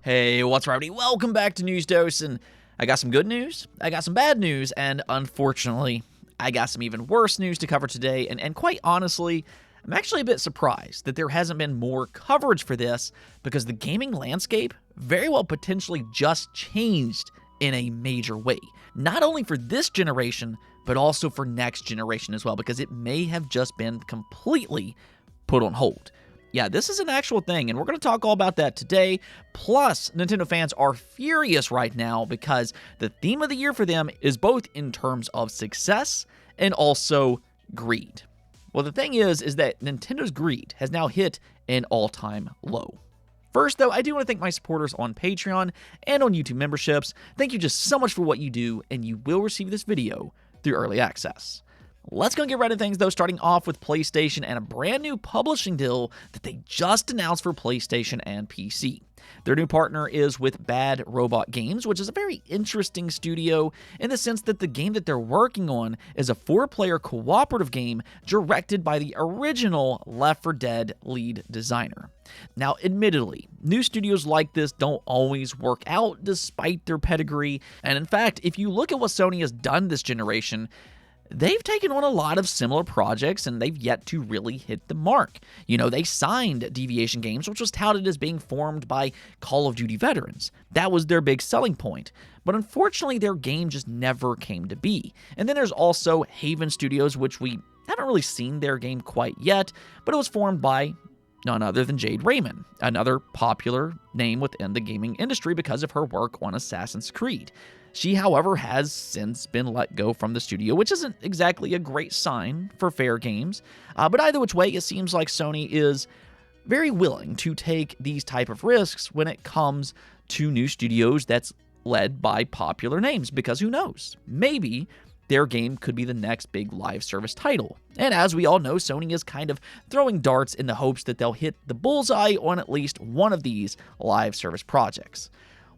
Hey, what's up, everybody? Welcome back to News Dose, and I got some good news, I got some bad news, and unfortunately, I got some even worse news to cover today, and quite honestly, I'm actually a bit surprised that there hasn't been more coverage for this, because the gaming landscape very well potentially just changed in a major way. Not only for this generation, but also for next generation as well, because it may have just been completely put on hold. Yeah, this is an actual thing, and we're going to talk all about that today. Plus, Nintendo fans are furious right now because the theme of the year for them is both in terms of success and also greed. Well, the thing is that Nintendo's greed has now hit an all-time low. First, though, I do want to thank my supporters on Patreon and on YouTube memberships. Thank you just so much for what you do, and you will receive this video through early access. Let's go get right into things, though, starting off with PlayStation and a brand new publishing deal that they just announced for PlayStation and PC. Their new partner is with Bad Robot Games, which is a very interesting studio in the sense that the game that they're working on is a 4-player cooperative game directed by the original Left 4 Dead lead designer. Now, admittedly, new studios like this don't always work out despite their pedigree, and in fact, if you look at what Sony has done this generation, they've taken on a lot of similar projects, and they've yet to really hit the mark. You know, they signed Deviation Games, which was touted as being formed by Call of Duty veterans. That was their big selling point. But unfortunately, their game just never came to be. And then there's also Haven Studios, which we haven't really seen their game quite yet, but it was formed by none other than Jade Raymond, another popular name within the gaming industry because of her work on Assassin's Creed. She, however, has since been let go from the studio, which isn't exactly a great sign for fair games. But either which way, it seems like Sony is very willing to take these type of risks when it comes to new studios that's led by popular names, because who knows? Maybe their game could be the next big live service title. And as we all know, Sony is kind of throwing darts in the hopes that they'll hit the bullseye on at least one of these live service projects.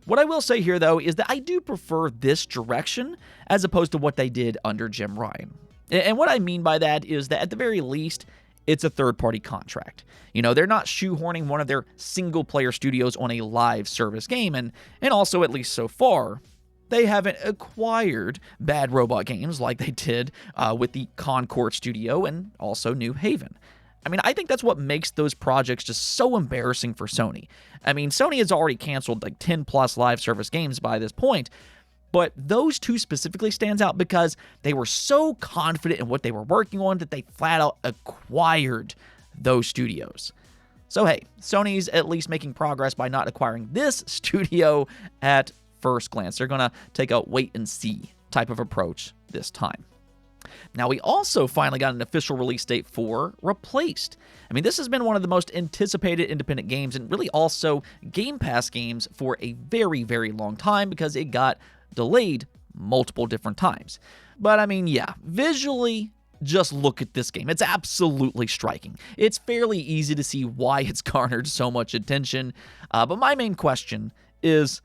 What I will say here, though, is that I do prefer this direction as opposed to what they did under Jim Ryan. And what I mean by that is that at the very least, it's a third-party contract. You know, they're not shoehorning one of their single-player studios on a live service game, and also, at least so far, they haven't acquired Bad Robot Games like they did with the Concord studio and also New Haven. I mean, I think that's what makes those projects just so embarrassing for Sony. I mean, Sony has already canceled like 10+ live service games by this point, but those two specifically stands out because they were so confident in what they were working on that they flat out acquired those studios. So hey, Sony's at least making progress by not acquiring this studio at first glance. They're going to take a wait and see type of approach this time. Now, we also finally got an official release date for Replaced. I mean, this has been one of the most anticipated independent games and really also Game Pass games for a very, very long time because it got delayed multiple different times. But I mean, yeah, visually, just look at this game. It's absolutely striking. It's fairly easy to see why it's garnered so much attention. But my main question is,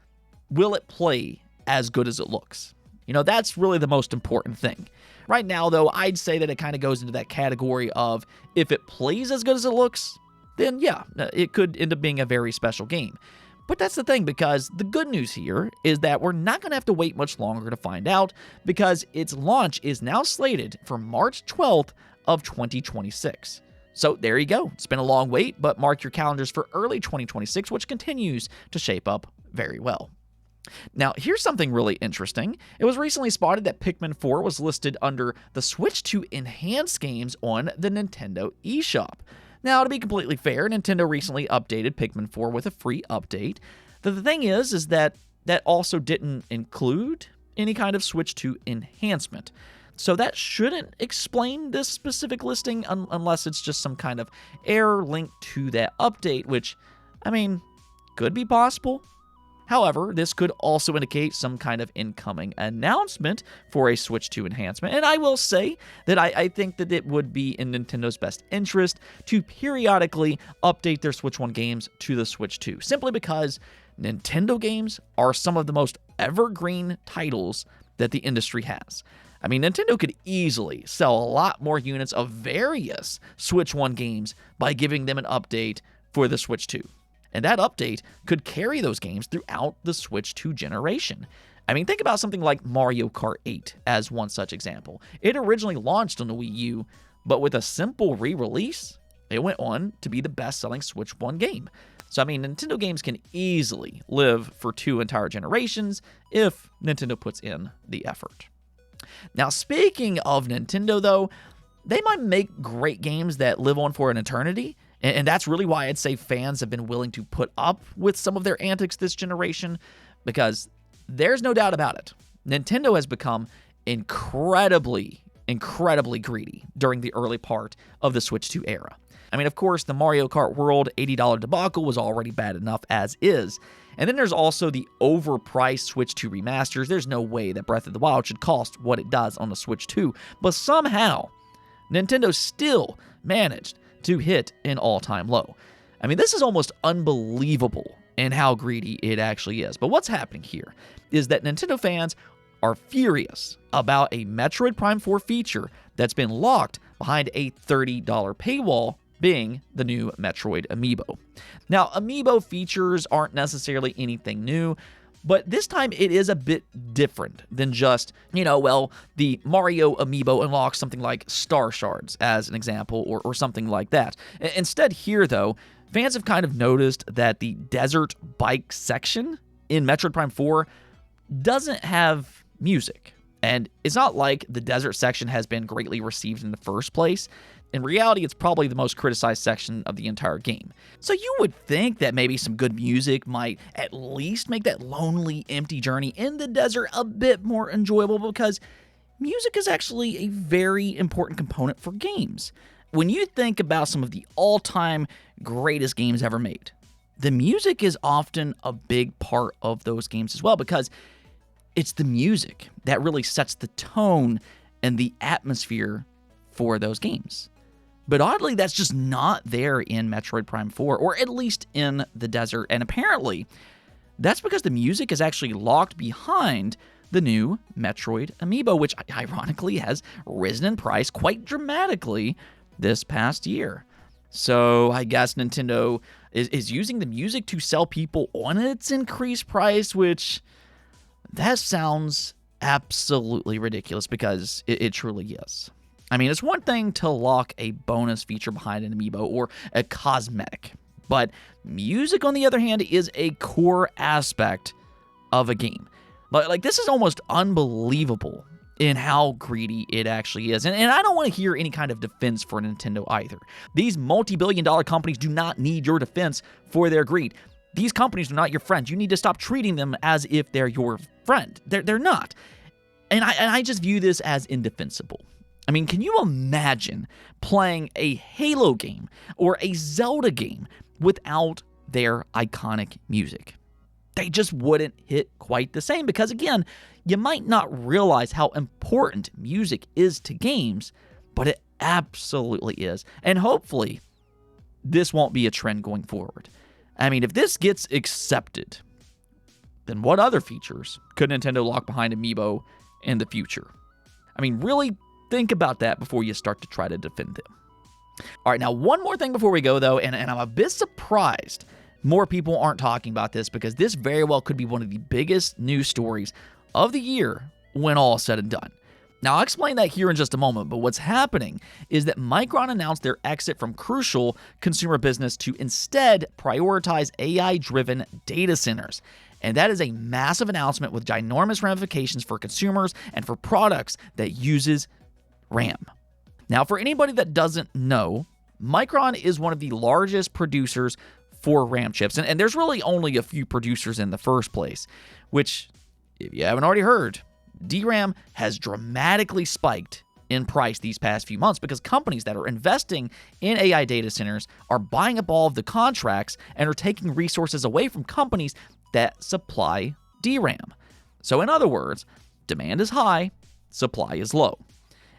will it play as good as it looks? You know, that's really the most important thing. Right now, though, I'd say that it kind of goes into that category of if it plays as good as it looks, then yeah, it could end up being a very special game. But that's the thing, because the good news here is that we're not going to have to wait much longer to find out, because its launch is now slated for March 12th of 2026. So there you go. It's been a long wait, but mark your calendars for early 2026, which continues to shape up very well. Now, here's something really interesting. It was recently spotted that Pikmin 4 was listed under the Switch 2 Enhanced games on the Nintendo eShop. Now, to be completely fair, Nintendo recently updated Pikmin 4 with a free update. The thing is that also didn't include any kind of Switch 2 enhancement. So that shouldn't explain this specific listing unless it's just some kind of error linked to that update, which, I mean, could be possible. However, this could also indicate some kind of incoming announcement for a Switch 2 enhancement, and I will say that I think that it would be in Nintendo's best interest to periodically update their Switch 1 games to the Switch 2, simply because Nintendo games are some of the most evergreen titles that the industry has. I mean, Nintendo could easily sell a lot more units of various Switch 1 games by giving them an update for the Switch 2. And that update could carry those games throughout the Switch 2 generation. I mean, think about something like Mario Kart 8 as one such example. It originally launched on the Wii U, but with a simple re-release, it went on to be the best-selling Switch 1 game. So, I mean, Nintendo games can easily live for 2 entire generations if Nintendo puts in the effort. Now, speaking of Nintendo, though, they might make great games that live on for an eternity, and that's really why I'd say fans have been willing to put up with some of their antics this generation, because there's no doubt about it. Nintendo has become incredibly greedy during the early part of the Switch 2 era. I mean, of course, the Mario Kart World $80 debacle was already bad enough as is. And then there's also the overpriced Switch 2 remasters. There's no way that Breath of the Wild should cost what it does on the Switch 2. But somehow, Nintendo still managed to hit an all-time low. I mean, this is almost unbelievable in how greedy it actually is. But what's happening here is that Nintendo fans are furious about a Metroid Prime 4 feature that's been locked behind a $30 paywall, being the new Metroid Amiibo. Now, Amiibo features aren't necessarily anything new, but this time it is a bit different than just, the Mario Amiibo unlocks something like Star Shards, as an example, or something like that. Instead here, though, fans have kind of noticed that the desert bike section in Metroid Prime 4 doesn't have music. And it's not like the desert section has been greatly received in the first place. In reality, it's probably the most criticized section of the entire game. So you would think that maybe some good music might at least make that lonely, empty journey in the desert a bit more enjoyable, because music is actually a very important component for games. When you think about some of the all-time greatest games ever made, the music is often a big part of those games as well, because it's the music that really sets the tone and the atmosphere for those games. But oddly, that's just not there in Metroid Prime 4, or at least in the desert. And apparently, that's because the music is actually locked behind the new Metroid Amiibo, which ironically has risen in price quite dramatically this past year. So I guess Nintendo is using the music to sell people on its increased price, which that sounds absolutely ridiculous, because it truly is. I mean, it's one thing to lock a bonus feature behind an amiibo or a cosmetic, but music, on the other hand, is a core aspect of a game. Like, this is almost unbelievable in how greedy it actually is. And I don't want to hear any kind of defense for Nintendo either. These multi-billion-dollar companies do not need your defense for their greed. These companies are not your friends. You need to stop treating them as if they're your friend. They're not. And I just view this as indefensible. I mean, can you imagine playing a Halo game or a Zelda game without their iconic music? They just wouldn't hit quite the same, because, again, you might not realize how important music is to games, but it absolutely is. And hopefully, this won't be a trend going forward. I mean, if this gets accepted, then what other features could Nintendo lock behind Amiibo in the future? I mean, really think about that before you start to try to defend them. All right, now one more thing before we go, though, and I'm a bit surprised more people aren't talking about this, because this very well could be one of the biggest news stories of the year when all is said and done. Now, I'll explain that here in just a moment, but what's happening is that Micron announced their exit from crucial consumer business to instead prioritize AI-driven data centers. And that is a massive announcement with ginormous ramifications for consumers and for products that uses RAM. Now, for anybody that doesn't know, Micron is one of the largest producers for RAM chips, and there's really only a few producers in the first place, which, if you haven't already heard, DRAM has dramatically spiked in price these past few months, because companies that are investing in AI data centers are buying up all of the contracts and are taking resources away from companies that supply DRAM. So in other words, demand is high, supply is low.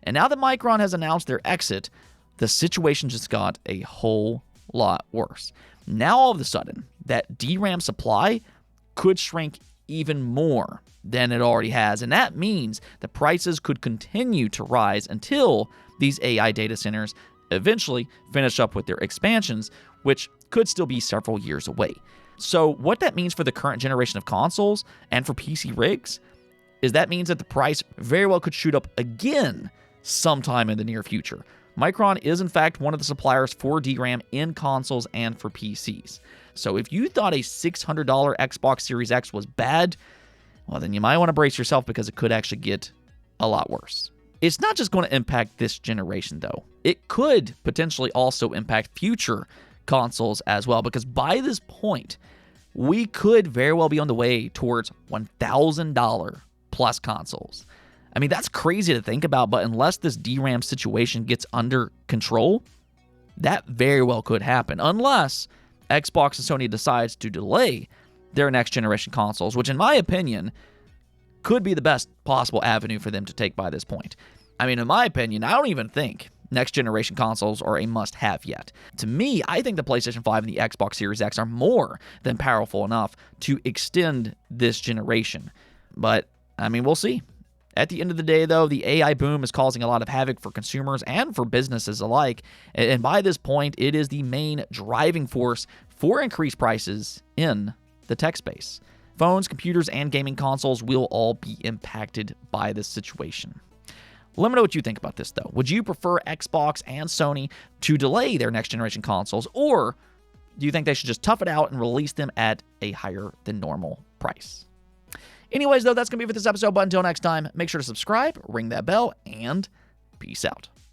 And now that Micron has announced their exit, the situation just got a whole lot worse. Now all of a sudden, that DRAM supply could shrink even more than it already has, and that means the prices could continue to rise until these AI data centers eventually finish up with their expansions, which could still be several years away. So what that means for the current generation of consoles and for PC rigs is that means that the price very well could shoot up again sometime in the near future. Micron is in fact one of the suppliers for DRAM in consoles and for PCs. So if you thought a $600 Xbox Series X was bad, well then you might want to brace yourself because it could actually get a lot worse. It's not just going to impact this generation though. It could potentially also impact future consoles as well, because by this point, we could very well be on the way towards $1,000 plus consoles. I mean, that's crazy to think about, but unless this DRAM situation gets under control, that very well could happen. Unless Xbox and Sony decides to delay their next generation consoles, which in my opinion could be the best possible avenue for them to take by this point. I mean, in my opinion, I don't even think next generation consoles are a must-have yet. To me, I think the PlayStation 5 and the Xbox Series X are more than powerful enough to extend this generation. But, I mean, we'll see. At the end of the day, though, the AI boom is causing a lot of havoc for consumers and for businesses alike. And by this point, it is the main driving force for increased prices in the tech space. Phones, computers, and gaming consoles will all be impacted by this situation. Let me know what you think about this, though. Would you prefer Xbox and Sony to delay their next generation consoles, or do you think they should just tough it out and release them at a higher than normal price? Anyways, though, that's going to be it for this episode. But until next time, make sure to subscribe, ring that bell, and peace out.